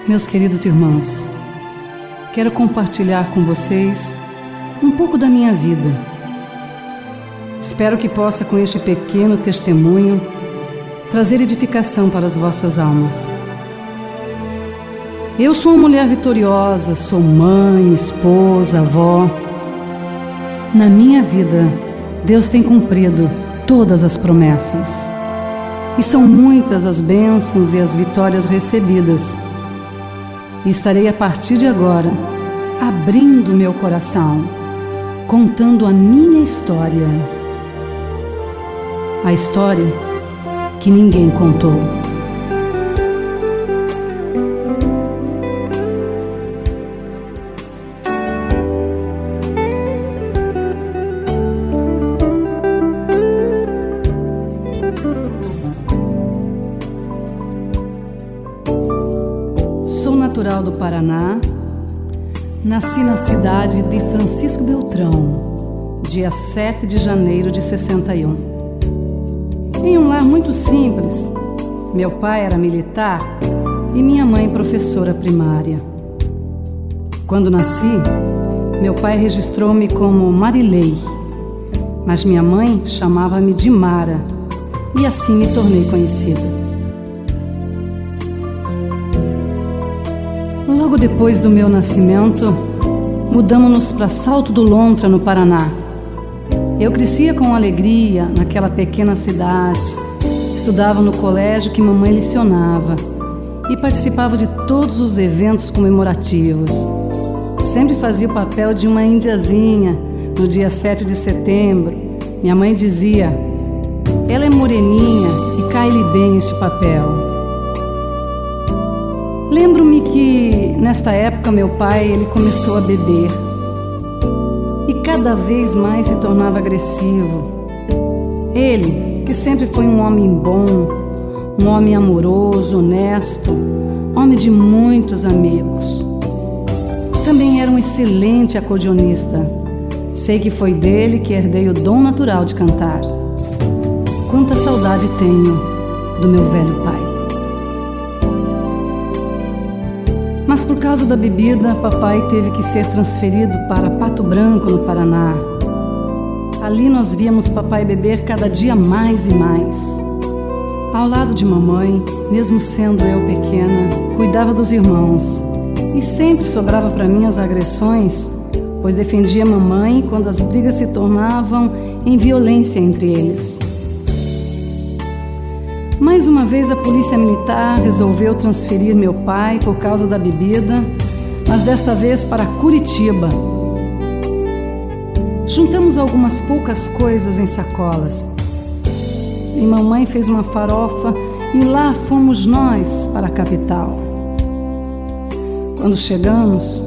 Meus queridos irmãos, quero compartilhar com vocês um pouco da minha vida. Espero que possa, com este pequeno testemunho, trazer edificação para as vossas almas. Eu sou uma mulher vitoriosa, sou mãe, esposa, avó. Na minha vida, Deus tem cumprido todas as promessas. E são muitas as bênçãos e as vitórias recebidas. E estarei a partir de agora abrindo meu coração, contando a minha história. A história que ninguém contou. Sou natural do Paraná, nasci na cidade de Francisco Beltrão, dia 7 de janeiro de 61. Em um lar muito simples, meu pai era militar e minha mãe professora primária. Quando nasci, meu pai registrou-me como Marilei, mas minha mãe chamava-me de Mara e assim me tornei conhecida. Logo depois do meu nascimento, mudamos-nos para Salto do Lontra, no Paraná. Eu crescia com alegria naquela pequena cidade, estudava no colégio que mamãe lecionava e participava de todos os eventos comemorativos. Sempre fazia o papel de uma indiazinha no dia 7 de setembro. Minha mãe dizia: ela é moreninha e cai-lhe bem este papel. Lembro-me que, nesta época, meu pai ele começou a beber e cada vez mais se tornava agressivo. Ele, que sempre foi um homem bom, um homem amoroso, honesto, homem de muitos amigos. Também era um excelente acordeonista. Sei que foi dele que herdei o dom natural de cantar. Quanta saudade tenho do meu velho pai. Mas por causa da bebida, papai teve que ser transferido para Pato Branco, no Paraná. Ali nós víamos papai beber cada dia mais e mais. Ao lado de mamãe, mesmo sendo eu pequena, cuidava dos irmãos. E sempre sobrava para mim as agressões, pois defendia mamãe quando as brigas se tornavam em violência entre eles. Mais uma vez a polícia militar resolveu transferir meu pai por causa da bebida, mas desta vez para Curitiba. Juntamos algumas poucas coisas em sacolas e mamãe fez uma farofa e lá fomos nós para a capital. Quando chegamos,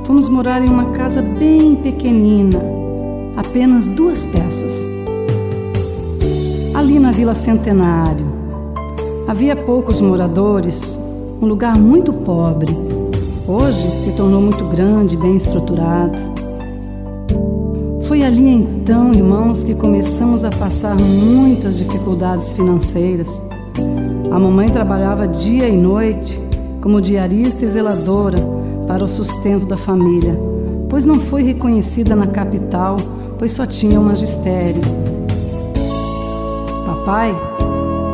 fomos morar em uma casa bem pequenina, apenas 2 peças. Ali na Vila Centenário. Havia poucos moradores, um lugar muito pobre. Hoje se tornou muito grande e bem estruturado. Foi ali então, irmãos, que começamos a passar muitas dificuldades financeiras. A mamãe trabalhava dia e noite como diarista e zeladora para o sustento da família, pois não foi reconhecida na capital, pois só tinha o magistério. Papai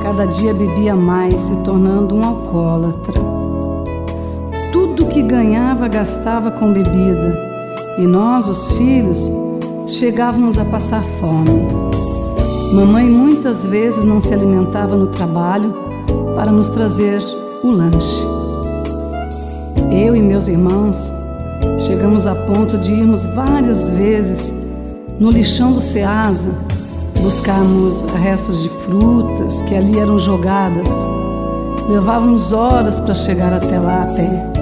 cada dia bebia mais, se tornando um alcoólatra. Tudo que ganhava gastava com bebida, e nós, os filhos, chegávamos a passar fome. Mamãe muitas vezes não se alimentava no trabalho para nos trazer o lanche. Eu e meus irmãos chegamos a ponto de irmos várias vezes no lixão do Ceasa buscarmos restos de frutas que ali eram jogadas. Levávamos horas para chegar até lá a pé.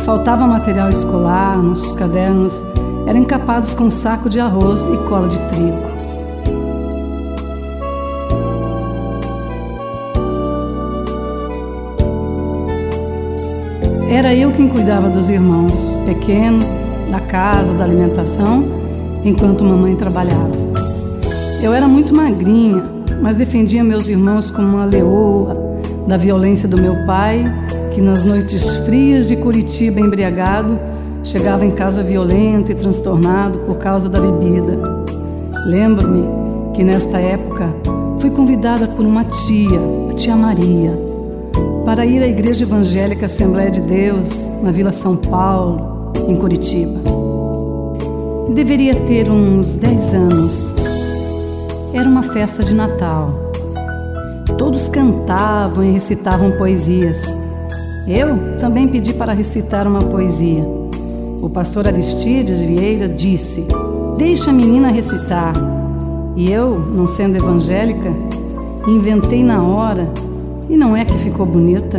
Faltava material escolar, nossos cadernos eram encapados com um saco de arroz e cola de trigo. Era eu quem cuidava dos irmãos pequenos, da casa, da alimentação, enquanto mamãe trabalhava. Eu era muito magrinha, mas defendia meus irmãos como uma leoa da violência do meu pai, que nas noites frias de Curitiba, embriagado, chegava em casa violento e transtornado por causa da bebida. Lembro-me que nesta época fui convidada por uma tia, a tia Maria, para ir à Igreja Evangélica Assembleia de Deus, na Vila São Paulo, em Curitiba. Deveria ter uns 10 anos. Era uma festa de Natal. Todos cantavam e recitavam poesias. Eu também pedi para recitar uma poesia. O pastor Aristides Vieira disse: "Deixa a menina recitar." E eu, não sendo evangélica, inventei na hora, e não é que ficou bonita.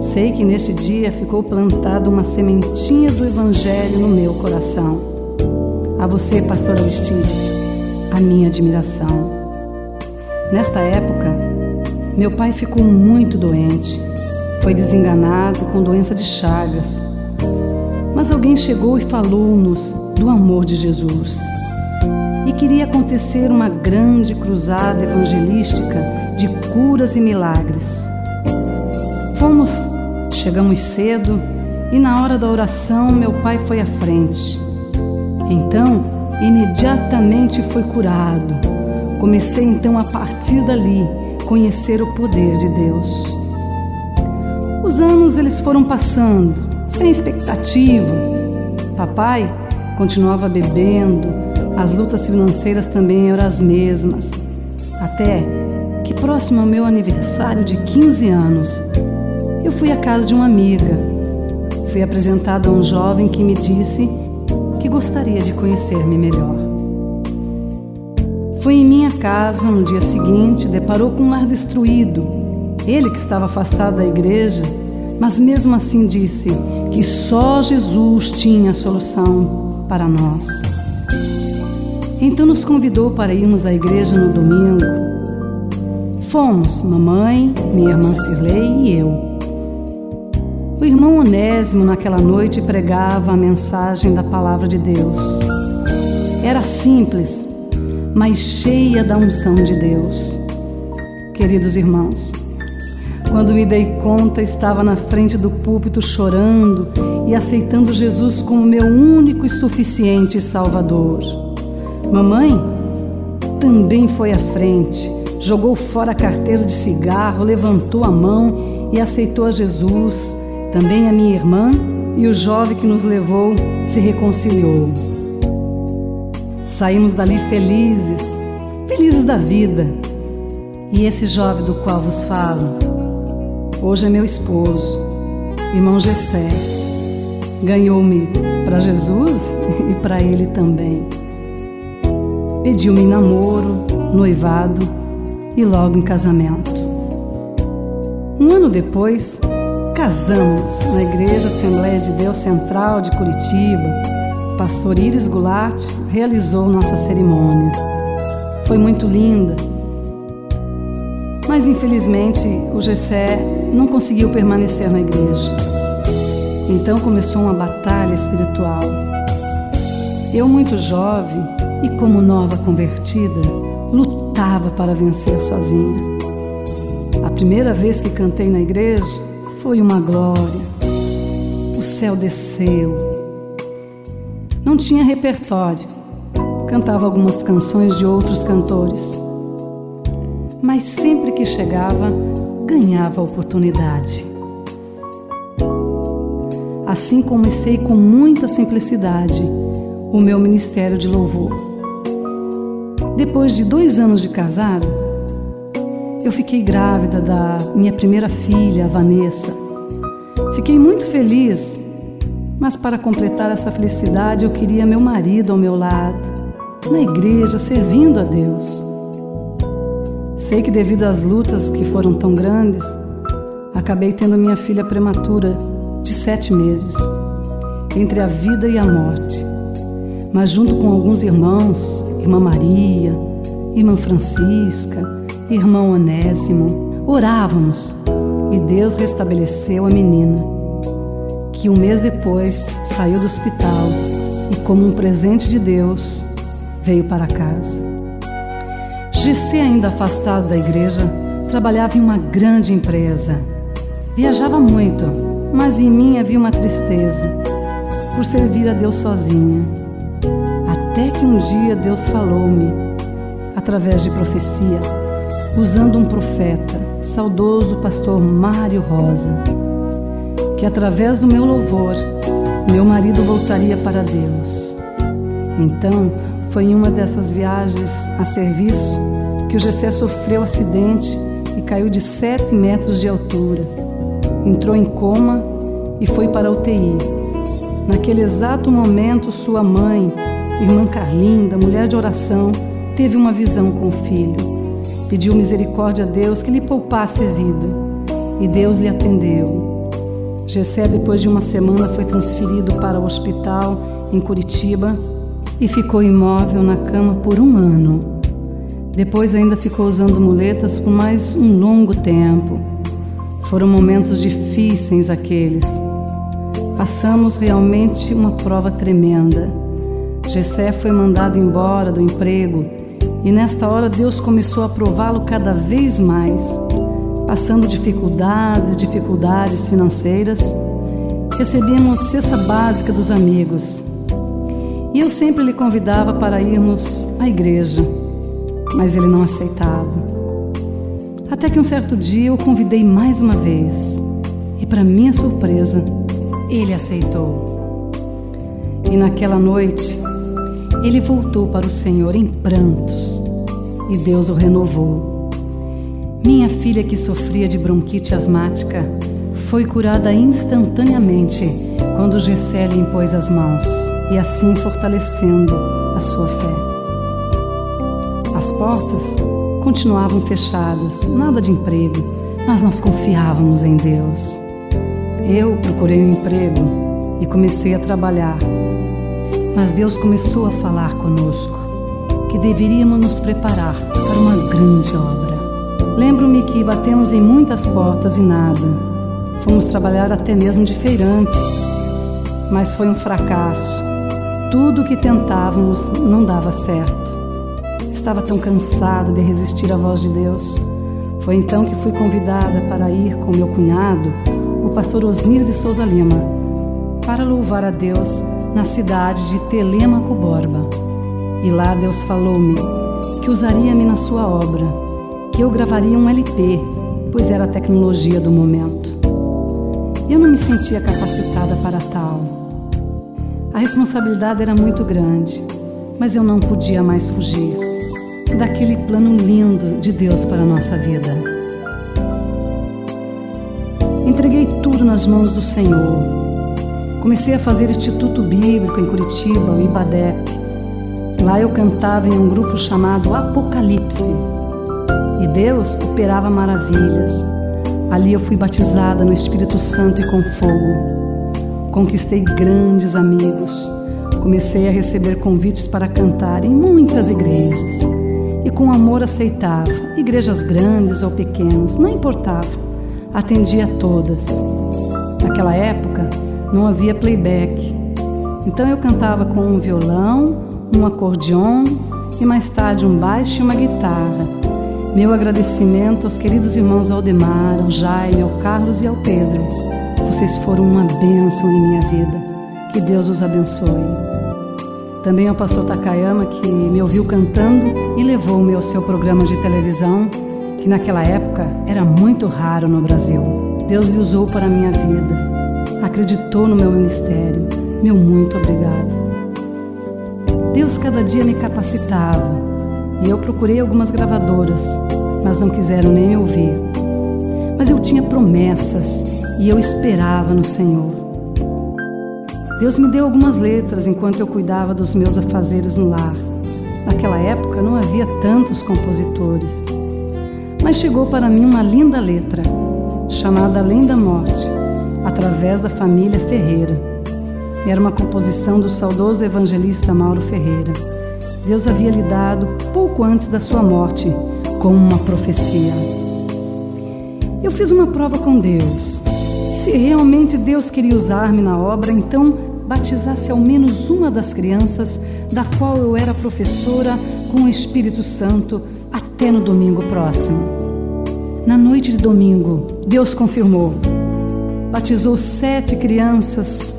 Sei que neste dia ficou plantada uma sementinha do evangelho no meu coração. A você, pastor Aristides, a minha admiração. Nesta época, meu pai ficou muito doente. Foi desenganado com doença de Chagas. Mas alguém chegou e falou-nos do amor de Jesus. E queria acontecer uma grande cruzada evangelística de curas e milagres. Chegamos cedo e na hora da oração meu pai foi à frente. Então, imediatamente foi curado. Comecei então a partir dali conhecer o poder de Deus. Os anos eles foram passando, sem expectativa. Papai continuava bebendo, as lutas financeiras também eram as mesmas. Até que próximo ao meu aniversário de 15 anos, eu fui à casa de uma amiga. Fui apresentada a um jovem que me disse que gostaria de conhecer-me melhor. Foi em minha casa, no dia seguinte, deparou com um lar destruído. Ele que estava afastado da igreja, mas mesmo assim disse que só Jesus tinha a solução para nós. Então nos convidou para irmos à igreja no domingo. Fomos, mamãe, minha irmã Cirlei e eu. O irmão Onésimo naquela noite pregava a mensagem da palavra de Deus. Era simples, mas cheia da unção de Deus. Queridos irmãos, quando me dei conta, estava na frente do púlpito chorando e aceitando Jesus como meu único e suficiente Salvador. Mamãe também foi à frente, jogou fora a carteira de cigarro, levantou a mão e aceitou a Jesus. Também a minha irmã e o jovem que nos levou se reconciliou. Saímos dali felizes, felizes da vida. E esse jovem do qual vos falo, hoje é meu esposo, irmão Gessé. Ganhou-me para Jesus e para ele também. Pediu-me em namoro, noivado e logo em casamento. Um ano depois, casamos na Igreja Assembleia de Deus Central de Curitiba. O pastor Iris Goulart realizou nossa cerimônia. Foi muito linda. Mas infelizmente o Gessé não conseguiu permanecer na igreja. Então começou uma batalha espiritual. Eu, muito jovem e como nova convertida, lutava para vencer sozinha. A primeira vez que cantei na igreja foi uma glória. O céu desceu. Não tinha repertório. Cantava algumas canções de outros cantores. Mas sempre que chegava, ganhava a oportunidade. Assim comecei com muita simplicidade o meu ministério de louvor. Depois de 2 anos de casado, eu fiquei grávida da minha primeira filha, a Vanessa. Fiquei muito feliz, mas para completar essa felicidade eu queria meu marido ao meu lado, na igreja, servindo a Deus. Sei que devido às lutas que foram tão grandes, acabei tendo minha filha prematura de 7 meses, entre a vida e a morte. Mas junto com alguns irmãos, irmã Maria, irmã Francisca, irmão Onésimo, orávamos e Deus restabeleceu a menina, que 1 mês depois saiu do hospital e, como um presente de Deus, veio para casa. Gessé, ainda afastado da igreja, trabalhava em uma grande empresa. Viajava muito, mas em mim havia uma tristeza por servir a Deus sozinha. Até que um dia Deus falou-me, através de profecia, usando um profeta, saudoso pastor Mário Rosa, que através do meu louvor, meu marido voltaria para Deus. Então, foi em uma dessas viagens a serviço que o Gessé sofreu acidente e caiu de 7 metros de altura. Entrou em coma e foi para a UTI. Naquele exato momento, sua mãe, irmã Carlinda, mulher de oração, teve uma visão com o filho. Pediu misericórdia a Deus que lhe poupasse a vida. E Deus lhe atendeu. Gessé, depois de uma semana, foi transferido para o hospital em Curitiba e ficou imóvel na cama por 1 ano. Depois ainda ficou usando muletas por mais um longo tempo. Foram momentos difíceis aqueles. Passamos realmente uma prova tremenda. Gessé foi mandado embora do emprego e nesta hora Deus começou a prová-lo cada vez mais. Passando dificuldades financeiras, recebíamos cesta básica dos amigos. E eu sempre lhe convidava para irmos à igreja, mas ele não aceitava. Até que um certo dia eu o convidei mais uma vez e, para minha surpresa, ele aceitou. E naquela noite, ele voltou para o Senhor em prantos e Deus o renovou. Minha filha, que sofria de bronquite asmática, foi curada instantaneamente quando Gessé lhe impôs as mãos e assim fortalecendo a sua fé. As portas continuavam fechadas, nada de emprego, mas nós confiávamos em Deus. Eu procurei um emprego e comecei a trabalhar, mas Deus começou a falar conosco que deveríamos nos preparar para uma grande obra. Lembro-me que batemos em muitas portas e nada. Fomos trabalhar até mesmo de feirantes, mas foi um fracasso. Tudo o que tentávamos não dava certo. Estava tão cansada de resistir à voz de Deus. Foi então que fui convidada para ir com meu cunhado, o pastor Osnir de Souza Lima, para louvar a Deus na cidade de Telêmaco Borba. E lá Deus falou-me que usaria-me na sua obra, que eu gravaria um LP, pois era a tecnologia do momento. Eu não me sentia capacitada para tal. A responsabilidade era muito grande, mas eu não podia mais fugir daquele plano lindo de Deus para a nossa vida. Entreguei tudo nas mãos do Senhor. Comecei a fazer Instituto Bíblico em Curitiba, o IBADEP. Lá eu cantava em um grupo chamado Apocalipse. E Deus operava maravilhas. Ali eu fui batizada no Espírito Santo e com fogo. Conquistei grandes amigos. Comecei a receber convites para cantar em muitas igrejas. E com amor aceitava, igrejas grandes ou pequenas, não importava, atendia a todas. Naquela época não havia playback, então eu cantava com um violão, um acordeon e mais tarde um baixo e uma guitarra. Meu agradecimento aos queridos irmãos Aldemar, ao Jaime, ao Carlos e ao Pedro. Vocês foram uma bênção em minha vida. Que Deus os abençoe. Também ao pastor Takayama, que me ouviu cantando e levou-me ao seu programa de televisão, que naquela época era muito raro no Brasil. Deus lhe usou para a minha vida. Acreditou no meu ministério. Meu muito obrigado. Deus cada dia me capacitava e eu procurei algumas gravadoras, mas não quiseram nem me ouvir. Mas eu tinha promessas e eu esperava no Senhor. Deus me deu algumas letras enquanto eu cuidava dos meus afazeres no lar. Naquela época não havia tantos compositores. Mas chegou para mim uma linda letra, chamada Além da Morte, através da família Ferreira. Era uma composição do saudoso evangelista Mauro Ferreira. Deus havia lhe dado, pouco antes da sua morte, como uma profecia. Eu fiz uma prova com Deus. Se realmente Deus queria usar-me na obra, então batizasse ao menos uma das crianças da qual eu era professora com o Espírito Santo até no domingo próximo. Na noite de domingo, Deus confirmou: batizou 7 crianças,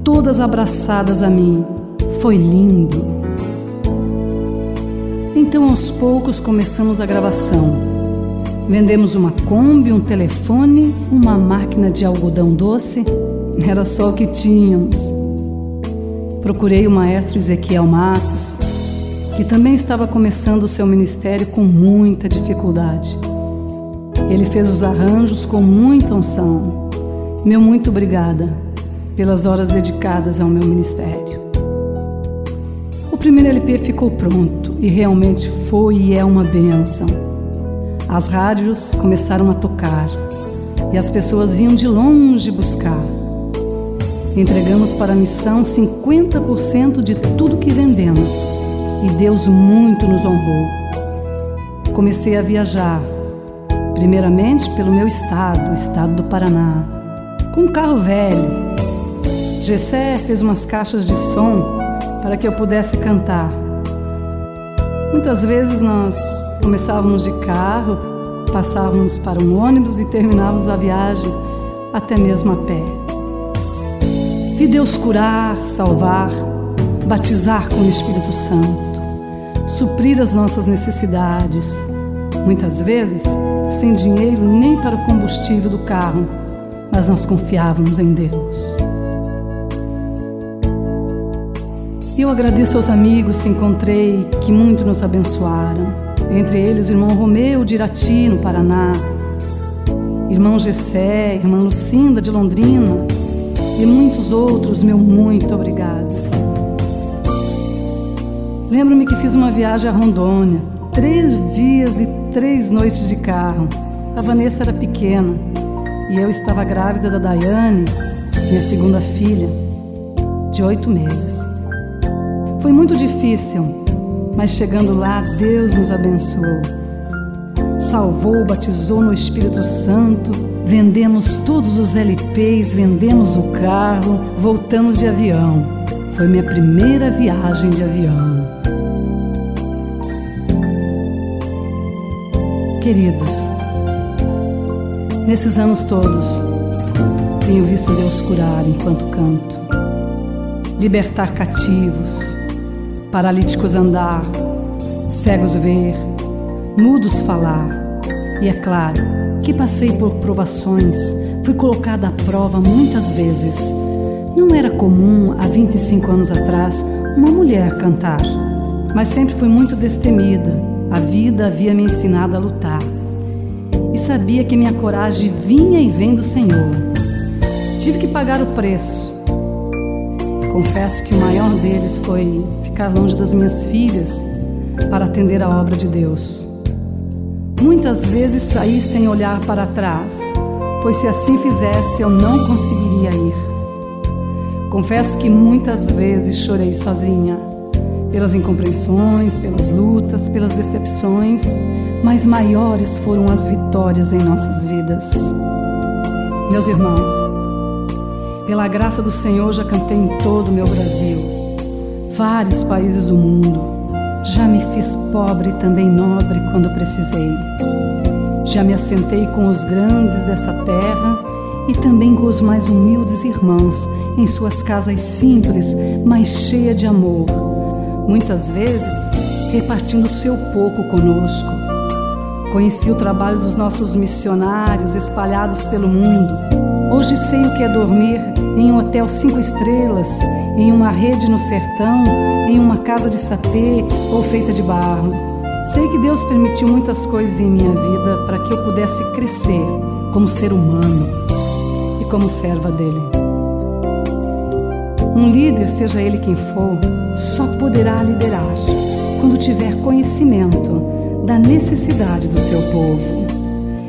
todas abraçadas a mim. Foi lindo. Então, aos poucos, começamos a gravação. Vendemos uma Kombi, um telefone, uma máquina de algodão doce. Era só o que tínhamos. Procurei o maestro Ezequiel Matos, que também estava começando o seu ministério com muita dificuldade. Ele fez os arranjos com muita unção. Meu muito obrigada pelas horas dedicadas ao meu ministério. O primeiro LP ficou pronto e realmente foi e é uma bênção. As rádios começaram a tocar e as pessoas vinham de longe buscar. Entregamos para a missão 50% de tudo que vendemos e Deus muito nos honrou. Comecei a viajar, primeiramente pelo meu estado, o estado do Paraná, com um carro velho. Gessé fez umas caixas de som para que eu pudesse cantar. Muitas vezes nós começávamos de carro, passávamos para um ônibus e terminávamos a viagem até mesmo a pé. Vi Deus curar, salvar, batizar com o Espírito Santo, suprir as nossas necessidades, muitas vezes sem dinheiro nem para o combustível do carro, mas nós confiávamos em Deus. E eu agradeço aos amigos que encontrei, que muito nos abençoaram, entre eles o irmão Romeu de Irati, no Paraná, irmão Gessé, irmã Lucinda de Londrina e muitos outros. Meu muito obrigado. Lembro-me que fiz uma viagem a Rondônia, 3 dias e 3 noites de carro. A Vanessa era pequena e eu estava grávida da Daiane, minha segunda filha, de 8 meses. Foi muito difícil, mas chegando lá, Deus nos abençoou. Salvou, batizou no Espírito Santo, vendemos todos os LPs, vendemos o carro, voltamos de avião. Foi minha primeira viagem de avião. Queridos, nesses anos todos, tenho visto Deus curar enquanto canto, libertar cativos, paralíticos andar, cegos ver, mudos falar. E é claro que passei por provações, fui colocada à prova muitas vezes. Não era comum, há 25 anos atrás, uma mulher cantar, mas sempre fui muito destemida. A vida havia me ensinado a lutar e sabia que minha coragem vinha e vem do Senhor. Tive que pagar o preço. Confesso que o maior deles foi ficar longe das minhas filhas para atender a obra de Deus. Muitas vezes saí sem olhar para trás, pois se assim fizesse eu não conseguiria ir. Confesso que muitas vezes chorei sozinha, pelas incompreensões, pelas lutas, pelas decepções, mas maiores foram as vitórias em nossas vidas. Meus irmãos, pela graça do Senhor já cantei em todo o meu Brasil, vários países do mundo. Já me fiz pobre e também nobre quando precisei. Já me assentei com os grandes dessa terra e também com os mais humildes irmãos em suas casas simples, mas cheias de amor. Muitas vezes repartindo o seu pouco conosco. Conheci o trabalho dos nossos missionários espalhados pelo mundo. Hoje sei o que é dormir em um hotel 5 estrelas, em uma rede no sertão, em uma casa de sapê ou feita de barro. Sei que Deus permitiu muitas coisas em minha vida para que eu pudesse crescer como ser humano e como serva dele. Um líder, seja ele quem for, só poderá liderar quando tiver conhecimento da necessidade do seu povo.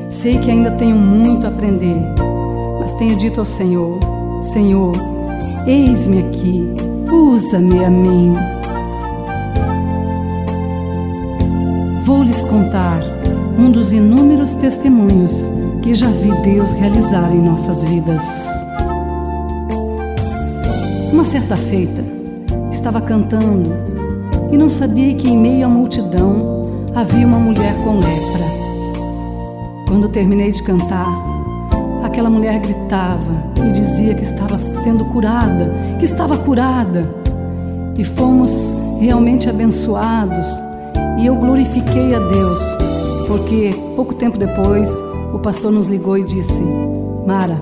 Sei que ainda tenho muito a aprender, mas tenho dito ao Senhor: Senhor, eis-me aqui, usa-me a mim. Vou lhes contar um dos inúmeros testemunhos que já vi Deus realizar em nossas vidas. Uma certa feita, estava cantando e não sabia que em meio à multidão havia uma mulher com lepra. Quando terminei de cantar, aquela mulher gritava e dizia que estava sendo curada, que estava curada. E fomos realmente abençoados. E eu glorifiquei a Deus, porque pouco tempo depois o pastor nos ligou e disse: Mara,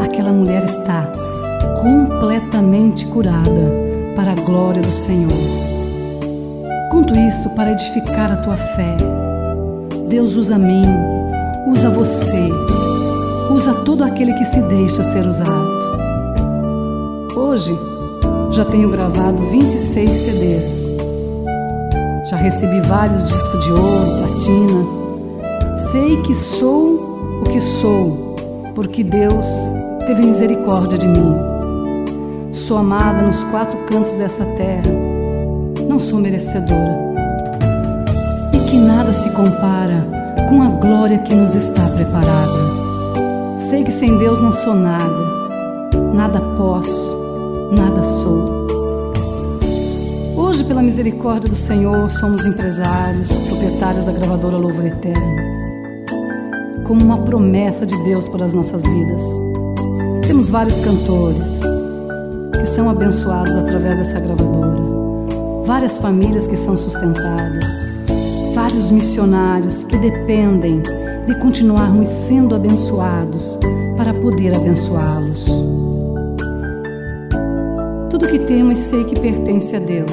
aquela mulher está completamente curada para a glória do Senhor. Conto isso para edificar a tua fé. Deus usa mim, usa você, usa todo aquele que se deixa ser usado. Hoje já tenho gravado 26 CDs. Já recebi vários discos de ouro, platina. Sei que sou o que sou, porque Deus teve misericórdia de mim. Sou amada nos 4 cantos dessa terra. Não sou merecedora. E que nada se compara com a glória que nos está preparada. Sei que sem Deus não sou nada. Nada posso, nada sou. Hoje, pela misericórdia do Senhor, somos empresários, proprietários da gravadora Louvor Eterno, como uma promessa de Deus para as nossas vidas. Temos vários cantores que são abençoados através dessa gravadora, várias famílias que são sustentadas, vários missionários que dependem de continuarmos sendo abençoados para poder abençoá-los. Tudo que temos sei que pertence a Deus.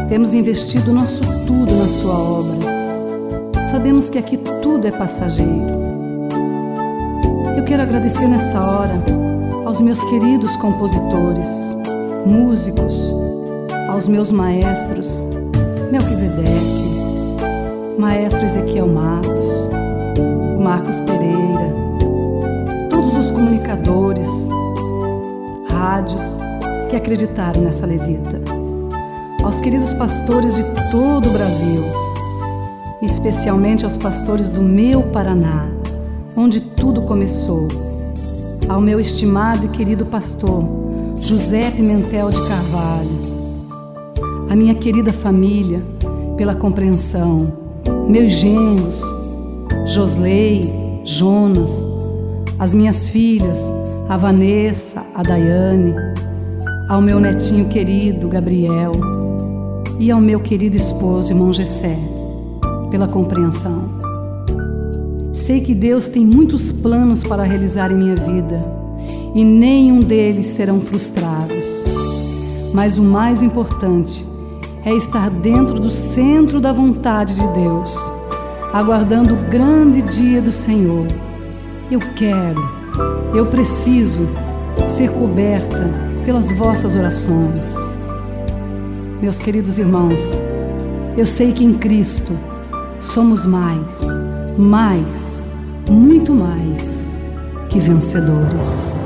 Temos investido nosso tudo na sua obra. Sabemos que aqui tudo é passageiro. Eu quero agradecer nessa hora aos meus queridos compositores, músicos, aos meus maestros, Melquisedeque, maestro Ezequiel Matos, Marcos Pereira, todos os comunicadores, rádios que acreditaram nessa levita, aos queridos pastores de todo o Brasil, especialmente aos pastores do meu Paraná, onde tudo começou, ao meu estimado e querido pastor José Pimentel de Carvalho, a minha querida família, pela compreensão, meus genros, Josley, Jonas, as minhas filhas, a Vanessa, a Daiane, ao meu netinho querido, Gabriel, e ao meu querido esposo, irmão Gessé, pela compreensão. Sei que Deus tem muitos planos para realizar em minha vida, e nenhum deles serão frustrados. Mas o mais importante é estar dentro do centro da vontade de Deus, aguardando o grande dia do Senhor. Eu preciso ser coberta pelas vossas orações. Meus queridos irmãos, eu sei que em Cristo somos mais, muito mais que vencedores.